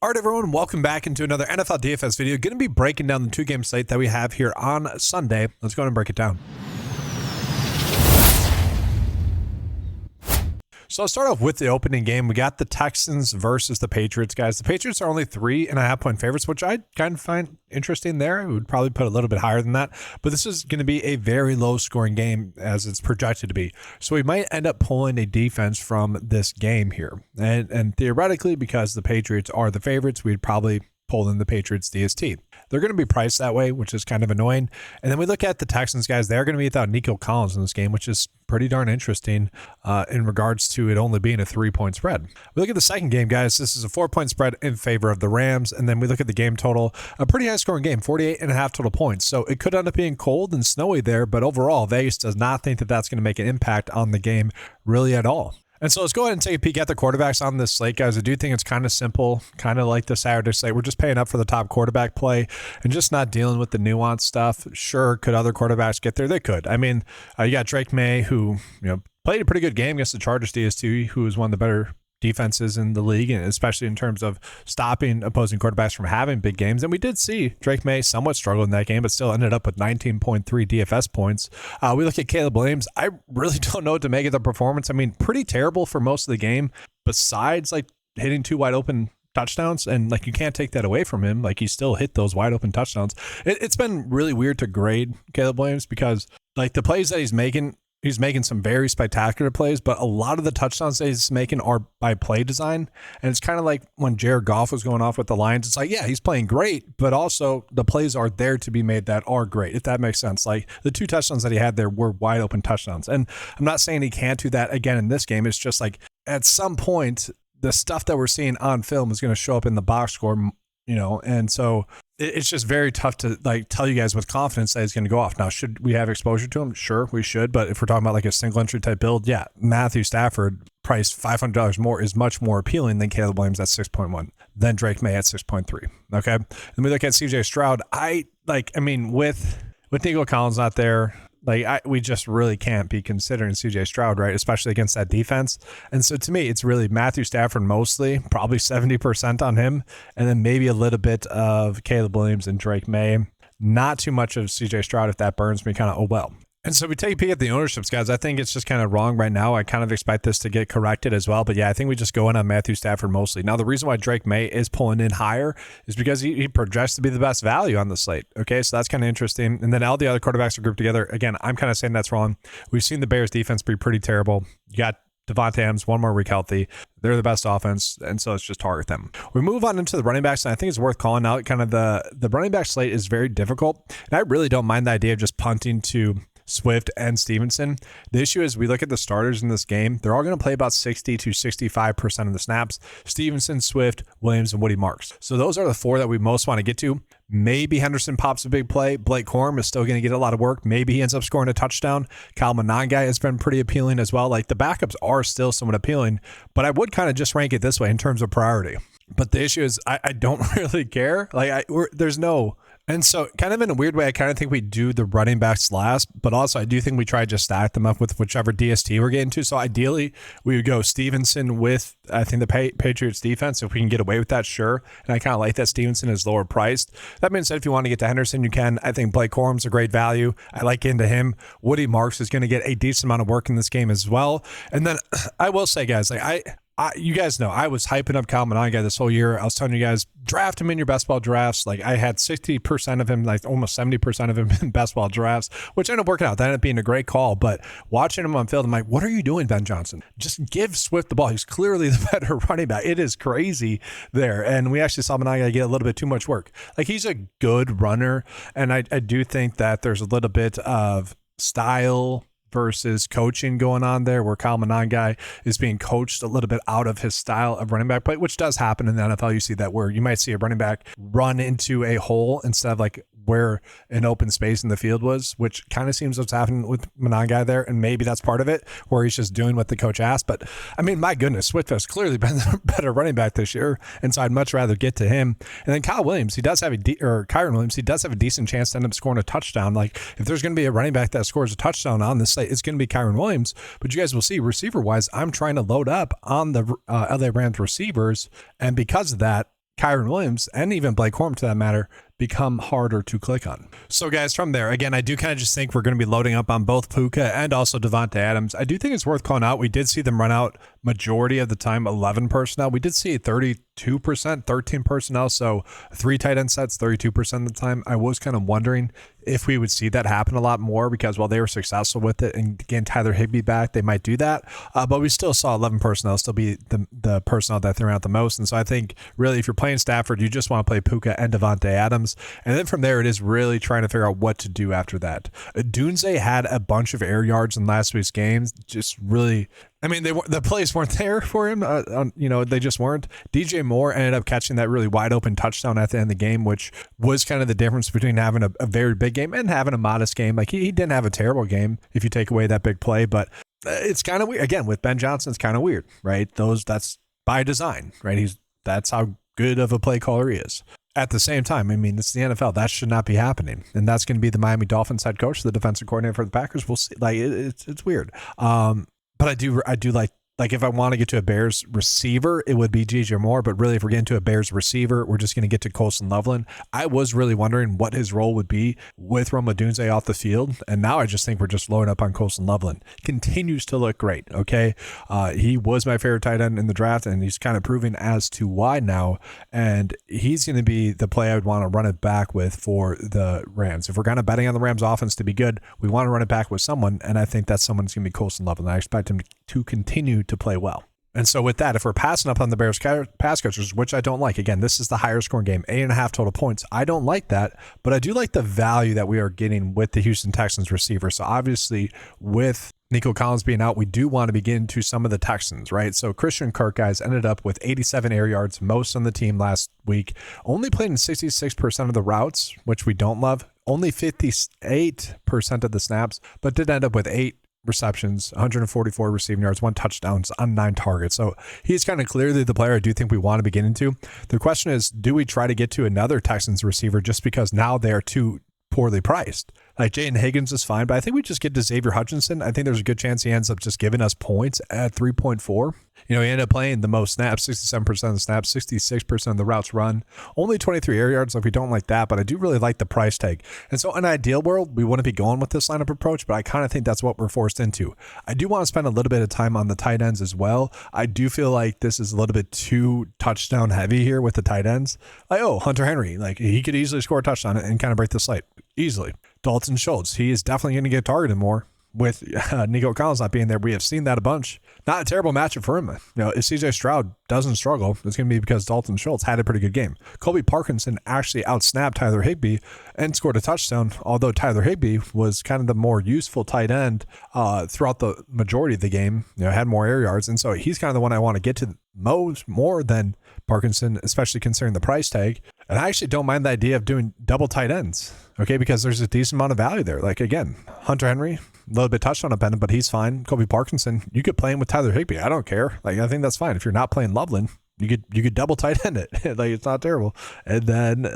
All right, everyone, welcome back into another NFL DFS video. Going to be breaking down the two-game slate that we have here on Sunday. Let's go ahead and break it down. So let's start off with the opening game. We got the Texans versus the Patriots, guys. The Patriots are only 3.5-point favorites, which I kind of find interesting there. I would probably put a little bit higher than that, but this is going to be a very low-scoring game as it's projected to be. So we might end up pulling a defense from this game here. And theoretically, because the Patriots are the favorites, we'd probably pull in the Patriots DST. They're going to be priced that way, which is kind of annoying. And then we look at the Texans, guys. They're going to be without Nico Collins in this game, which is pretty darn interesting in regards to it only being a 3-point spread. We look at the second game, guys. This is a 4-point spread in favor of the Rams. And then we look at the game total, a pretty high scoring game, 48.5 total points. So it could end up being cold and snowy there, but overall, Vegas does not think that that's going to make an impact on the game really at all. And so let's go ahead and take a peek at the quarterbacks on this slate, guys. I do think it's kind of simple, kind of like the Saturday slate. We're just paying up for the top quarterback play and just not dealing with the nuanced stuff. Sure, could other quarterbacks get there? They could. I mean, you got Drake May, who played a pretty good game against the Chargers DST, who is one of the better defenses in the league, and especially in terms of stopping opposing quarterbacks from having big games. And we did see Drake May somewhat struggle in that game, but still ended up with 19.3 DFS points. We look at Caleb Williams. I really don't know what to make of the performance. I mean, pretty terrible for most of the game, besides like hitting 2 wide open touchdowns, and like you can't take that away from him. Like he still hit those wide open touchdowns. It's been really weird to grade Caleb Williams because like the plays that he's making some very spectacular plays, but a lot of the touchdowns that he's making are by play design. And it's kind of like when Jared Goff was going off with the Lions. It's like, yeah, he's playing great, but also the plays are there to be made that are great, if that makes sense. Like the 2 touchdowns that he had there were wide open touchdowns. And I'm not saying he can't do that again in this game. It's just like at some point, the stuff that we're seeing on film is going to show up in the box score, and so it's just very tough to like tell you guys with confidence that he's going to go off. Now, should we have exposure to him? Sure, we should. But if we're talking about like a single entry type build, yeah, Matthew Stafford priced $500 more is much more appealing than Caleb Williams at 6.1, then Drake May at 6.3. Okay. Then we look at CJ Stroud. With Nico Collins not there, we just really can't be considering CJ Stroud, right? Especially against that defense. And so to me, it's really Matthew Stafford mostly, probably 70% on him, and then maybe a little bit of Caleb Williams and Drake May. Not too much of CJ Stroud. If that burns me, kind of, oh well. And so we take a peek at the ownerships, guys. I think it's just kind of wrong right now. I kind of expect this to get corrected as well. But yeah, I think we just go in on Matthew Stafford mostly. Now, the reason why Drake May is pulling in higher is because he projects to be the best value on the slate. Okay, so that's kind of interesting. And then all the other quarterbacks are grouped together. Again, I'm kind of saying that's wrong. We've seen the Bears defense be pretty terrible. You got Devontae Adams, 1 more week healthy. They're the best offense, and so let's just target them. We move on into the running backs, and I think it's worth calling out kind of the running back slate is very difficult. And I really don't mind the idea of just punting to Swift and Stevenson. The issue is we look at the starters in this game. They're all going to play about 60 to 65% of the snaps. Stevenson, Swift, Williams, and Woody Marks. So those are the 4 that we most want to get to. Maybe Henderson pops a big play. Blake Corum is still going to get a lot of work. Maybe he ends up scoring a touchdown. Kyle Monangai has been pretty appealing as well. Like the backups are still somewhat appealing, but I would kind of just rank it this way in terms of priority. But the issue is I don't really care. There's no... And so kind of in a weird way, I kind of think we do the running backs last, but also I do think we try to just stack them up with whichever DST we're getting to. So ideally, we would go Stevenson with, I think, the Patriots defense. If we can get away with that, sure. And I kind of like that Stevenson is lower priced. That being said, if you want to get to Henderson, you can. I think Blake Corum's a great value. I like into him. Woody Marks is going to get a decent amount of work in this game as well. And then I will say, guys, you guys know I was hyping up Kyle Monangai this whole year. I was telling you guys, draft him in your best ball drafts. Like I had 60% of him, like almost 70% of him in best ball drafts, which ended up working out. That ended up being a great call. But watching him on field, I'm like, what are you doing, Ben Johnson? Just give Swift the ball. He's clearly the better running back. It is crazy there. And we actually saw Monangai get a little bit too much work. Like he's a good runner. And I do think that there's a little bit of style versus coaching going on there, where Kyle Monangai is being coached a little bit out of his style of running back play, which does happen in the NFL. You see that where you might see a running back run into a hole instead of like where an open space in the field was, which kind of seems what's happening with Monangai there. And maybe that's part of it, where he's just doing what the coach asked. But I mean, my goodness, Swift has clearly been the better running back this year. And so I'd much rather get to him. And then Kyron Williams, he does have a decent chance to end up scoring a touchdown. Like if there's going to be a running back that scores a touchdown on this slate, it's going to be Kyron Williams. But you guys will see, receiver wise, I'm trying to load up on the LA Rams receivers. And because of that, Kyron Williams, and even Blake Corum to that matter, become harder to click on. So guys, from there, again, I do kind of just think we're going to be loading up on both Puka and also Devontae Adams. I do think it's worth calling out. We did see them run out majority of the time 11 personnel. We did see 32%, 13 personnel. So 3 tight end sets, 32% of the time. I was kind of wondering if we would see that happen a lot more because while they were successful with it and getting Tyler Higbee back, they might do that. But we still saw 11 personnel still be the personnel that threw out the most. And so I think really if you're playing Stafford, you just want to play Puka and Devontae Adams. And then from there, it is really trying to figure out what to do after that. Dunze had a bunch of air yards in last week's games. Just really, I mean, the plays weren't there for him. They just weren't. DJ Moore ended up catching that really wide open touchdown at the end of the game, which was kind of the difference between having a very big game and having a modest game. Like he didn't have a terrible game if you take away that big play, but it's kind of weird. Again, with Ben Johnson, it's kind of weird, right? That's by design, right? That's how good of a play caller he is. At the same time, I mean, it's the NFL. That should not be happening. And that's going to be the Miami Dolphins head coach, the defensive coordinator for the Packers. We'll see. Like, it's weird. But I do like if I want to get to a Bears receiver, it would be DJ Moore. But really, if we're getting to a Bears receiver, we're just going to get to Colson Loveland. I was really wondering what his role would be with Rome Odunze off the field. And now I just think we're just loading up on Colson Loveland. Continues to look great. Okay. He was my favorite tight end in the draft, and he's kind of proving as to why now. And he's going to be the play I would want to run it back with for the Rams. If we're kind of betting on the Rams offense to be good, we want to run it back with someone. And I think that someone's going to be Colson Loveland. I expect him to continue to play well. And so with that, if we're passing up on the Bears pass catchers, which I don't like, again, this is the higher scoring game, 8.5 total points. I don't like that, but I do like the value that we are getting with the Houston Texans receiver. So obviously with Nico Collins being out, we do want to begin to some of the Texans, right? So Christian Kirk, guys, ended up with 87 air yards, most on the team last week. Only played in 66% of the routes, which we don't love. Only 58% of the snaps, but did end up with 8 receptions, 144 receiving yards, 1 touchdown on 9 targets. So he's kind of clearly the player I do think we want to be getting to. The question is, do we try to get to another Texans receiver just because now they are too poorly priced? Like Jaden Higgins is fine, but I think we just get to Xavier Hutchinson. I think there's a good chance he ends up just giving us points at 3.4. He ended up playing the most snaps, 67% of the snaps, 66% of the routes run, only 23 air yards. So if we don't like that, but I do really like the price tag. And so in an ideal world, we wouldn't be going with this lineup approach, but I kind of think that's what we're forced into. I do want to spend a little bit of time on the tight ends as well. I do feel like this is a little bit too touchdown heavy here with the tight ends. Like, Hunter Henry, like he could easily score a touchdown and kind of break the slate easily. Dalton Schultz, he is definitely going to get targeted more. With Nico Collins not being there, we have seen that a bunch. Not a terrible matchup for him. If CJ Stroud doesn't struggle, it's going to be because Dalton Schultz had a pretty good game. Colby Parkinson actually outsnapped Tyler Higbee and scored a touchdown, although Tyler Higbee was kind of the more useful tight end throughout the majority of the game, had more air yards. And so he's kind of the one I want to get to more than Parkinson, especially considering the price tag. And I actually don't mind the idea of doing double tight ends, okay, because there's a decent amount of value there. Like, again, Hunter Henry, a little bit touchdown dependent, but he's fine. Colby Parkinson, you could play him with Tyler Higbee. I don't care. Like, I think that's fine. If you're not playing Loveland, you could double tight end it. Like, it's not terrible. And then,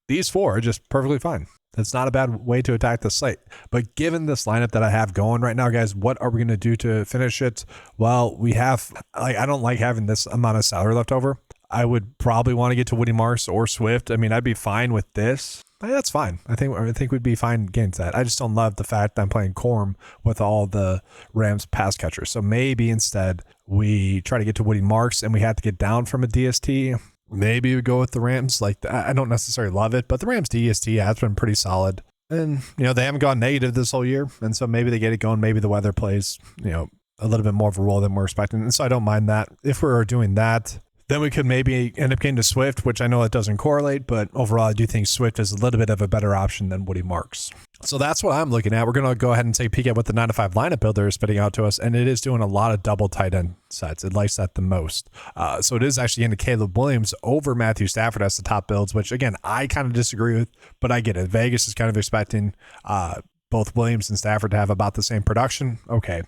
these 4 are just perfectly fine. It's not a bad way to attack the slate. But given this lineup that I have going right now, guys, what are we going to do to finish it? Well, we have, I don't like having this amount of salary left over. I would probably want to get to Woody Marks or Swift. I mean, I'd be fine with this. That's fine. I think we'd be fine against that. I just don't love the fact that I'm playing Corum with all the Rams pass catchers. So maybe instead we try to get to Woody Marks and we have to get down from a DST. Maybe we go with the Rams. Like, I don't necessarily love it, but the Rams DST has been pretty solid. And, they haven't gone negative this whole year. And so maybe they get it going. Maybe the weather plays, a little bit more of a role than we're expecting. And so I don't mind that. If we're doing that, then we could maybe end up getting to Swift, which I know it doesn't correlate, but overall, I do think Swift is a little bit of a better option than Woody Marks. So that's what I'm looking at. We're going to go ahead and take a peek at what the 9-to-5 lineup builder is spitting out to us, and it is doing a lot of double tight end sets. It likes that the most. So it is actually into Caleb Williams over Matthew Stafford as the top builds, which, again, I kind of disagree with, but I get it. Vegas is kind of expecting both Williams and Stafford to have about the same production. Okay.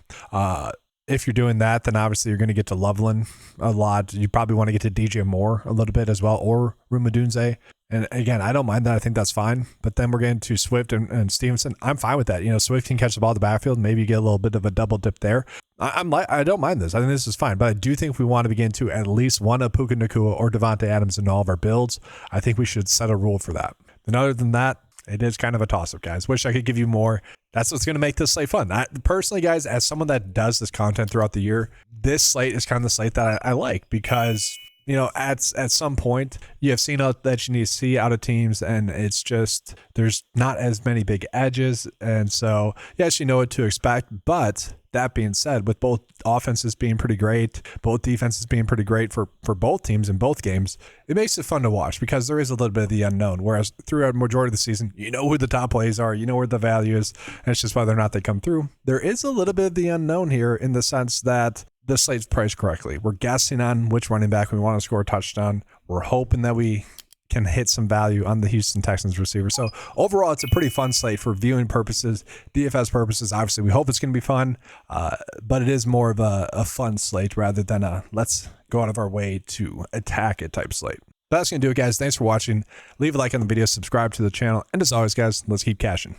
if you're doing that, then obviously you're going to get to Loveland a lot. You probably want to get to DJ Moore a little bit as well, or Rumadunze. And again, I don't mind that. I think that's fine. But then we're getting to Swift and Stevenson. I'm fine with that. You know, Swift can catch the ball in the backfield. Maybe you get a little bit of a double dip there. I don't mind this. I think this is fine. But I do think if we want to begin to at least one of Puka Nacua or Devontae Adams in all of our builds, I think we should set a rule for that. And other than that, it is kind of a toss-up, guys. Wish I could give you more. That's what's going to make this slate fun. Personally, guys, as someone that does this content throughout the year, this slate is kind of the slate that I like because, you know, at some point, you have seen out that you need to see out of teams, and it's just, there's not as many big edges. And so, yes, you know what to expect. But that being said, with both offenses being pretty great, both defenses being pretty great for both teams in both games, it makes it fun to watch because there is a little bit of the unknown. Whereas throughout the majority of the season, you know who the top plays are, you know where the value is, and it's just whether or not they come through. There is a little bit of the unknown here in the sense that the slate's priced correctly. We're guessing on which running back we want to score a touchdown. We're hoping that we can hit some value on the Houston Texans receiver. So overall, it's a pretty fun slate for viewing purposes, DFS purposes. Obviously, we hope it's going to be fun, but it is more of a fun slate rather than a let's go out of our way to attack it type slate. That's going to do it, guys. Thanks for watching. Leave a like on the video, subscribe to the channel, and as always, guys, let's keep cashing.